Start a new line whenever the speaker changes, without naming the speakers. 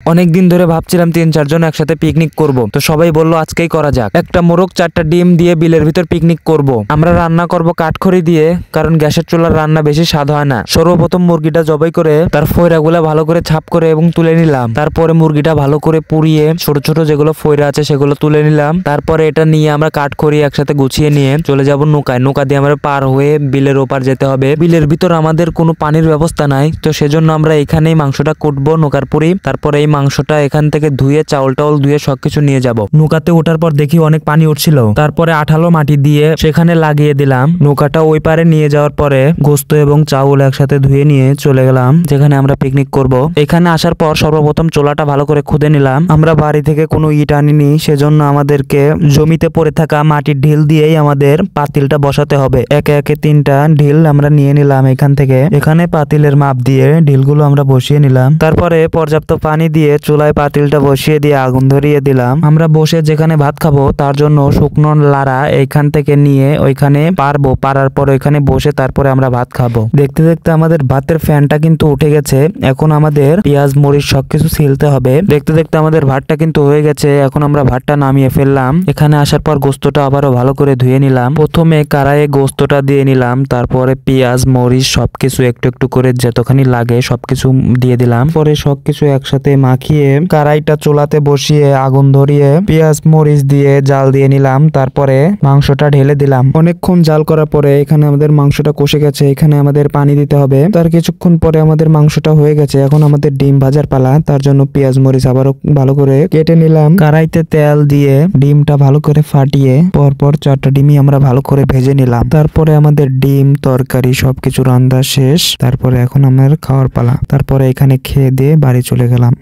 অনেকদিন ধরে ভাবছিলাম 3-4 জন একসাথে পিকনিক করব, তো সবাই বললো আজকেই করা যাক। একটা মোরগ 4টা ডিম দিয়ে বিলের ভিতর পিকনিক করব। আমরা রান্না করব কাঠখড়ি দিয়ে, কারণ গ্যাসের চুলার রান্না বেশি স্বাদ হয় না। সর্বপ্রথম মুরগিটা জবাই করে তার ফয়রাগুলা ভালো করে ছাপ করে এবং তুলে নিলাম। তারপরে মুরগিটা ভালো করে পুড়িয়ে ছোট ছোট যেগুলো ফয়রা আছে সেগুলো তুলে নিলাম। তারপরে এটা নিয়ে আমরা কাঠখড়ি একসাথে গুছিয়ে নিয়ে চলে যাব নৌকায়। নৌকা দিয়ে আমরা পার হয়ে বিলের ওপার যেতে হবে। বিলের ভিতর আমাদের কোনো পানির ব্যবস্থা নাই, তো সেজন্য আমরা এখানেই মাংসটা কুটবো নৌকার পুরি। তারপরে এই মাংসটা এখান থেকে ধুয়ে চাউল টাউল ধুয়ে সবকিছু নিয়ে যাব। নৌকাতে ওঠার পর দেখি অনেক পানি উঠছিল, তারপরে আঠালো মাটি দিয়ে সেখানে লাগিয়ে দিলাম। নৌকাটা ওই পারে নিয়ে যাওয়ার পরে গোস্ত এবং চাউল একসাথে ধুয়ে নিয়ে চলে গেলাম যেখানে আমরা পিকনিক করব। এখানে আসার পর সর্বপ্রথম চোলাটা ভালো করে খুদে নিলাম। আমরা বাড়ি থেকে কোনো ইট আনিনি, সেজন্য আমাদেরকে জমিতে পড়ে থাকা মাটির ঢিল দিয়েই আমাদের পাতিলটা বসাতে হবে। একে একে 3টা ঢিল আমরা নিয়ে নিলাম এখান থেকে। এখানে পাতিলের মাপ দিয়ে ঢিলগুলো আমরা বসিয়ে নিলাম। তারপরে পর্যাপ্ত পানি দিয়ে চুলায় পাতিলটা বসিয়ে দিয়ে আগুন ধরিয়ে দিলাম। আমরা বসে যেখানে ভাত খাবো তার জন্য শুকনো লাড়া এইখান থেকে নিয়ে ওইখানে পারার পর ওইখানে বসে তারপরে আমরা ভাত খাবো। দেখতে দেখতে আমাদের ভাতের ফ্যানটা কিন্তু উঠে গেছে। এখন আমাদের পেঁয়াজ মরিচ সবকিছু ছিলতে হবে। দেখতে দেখতে আমাদের ভাতটা কিন্তু হয়ে গেছে। এখন আমরা ভাতটা নামিয়ে ফেললাম। এখানে আসার পর গোস্তটা আবারও ভালো করে ধুয়ে নিলাম। প্রথমে কড়াইয়ে গোস্তটা দিয়ে নিলাম, তারপরে পেঁয়াজ মরিচ সবকিছু একটু একটু করে যতখানি লাগে সবকিছু দিয়ে দিলাম। পরে সবকিছু একসাথে মাখিয়ে কড়াইটা চুলাতে বসিয়ে আগুন ধরিয়ে পেঁয়াজ মরিচ দিয়ে জাল দিয়ে নিলাম। তারপরে মাংসটা ঢেলে দিলাম। অনেকক্ষণ জাল করার পরে এখানে আমাদের মাংসটা কষে গেছে। এখানে আমাদের পানি দিতে হবে। তার কিছুক্ষণ পরে আমাদের মাংসটা হয়ে গেছে। এখন আমাদের ডিম ভাজার পালা। তার জন্য পেঁয়াজ মরিচ আবারও ভালো করে কেটে নিলাম। কড়াইতে তেল দিয়ে ডিমটা ভালো করে ফাটিয়ে পরপর 4টা ডিমই আমরা ভালো করে ভেজে নিলাম। তারপরে আমাদের ডিম তরকারি সবকিছু রান্না শেষ। তারপরে এখন আমার খাওয়ার পালা। তারপরে এখানে খেয়ে দিয়ে বাড়ি চলে গেলাম।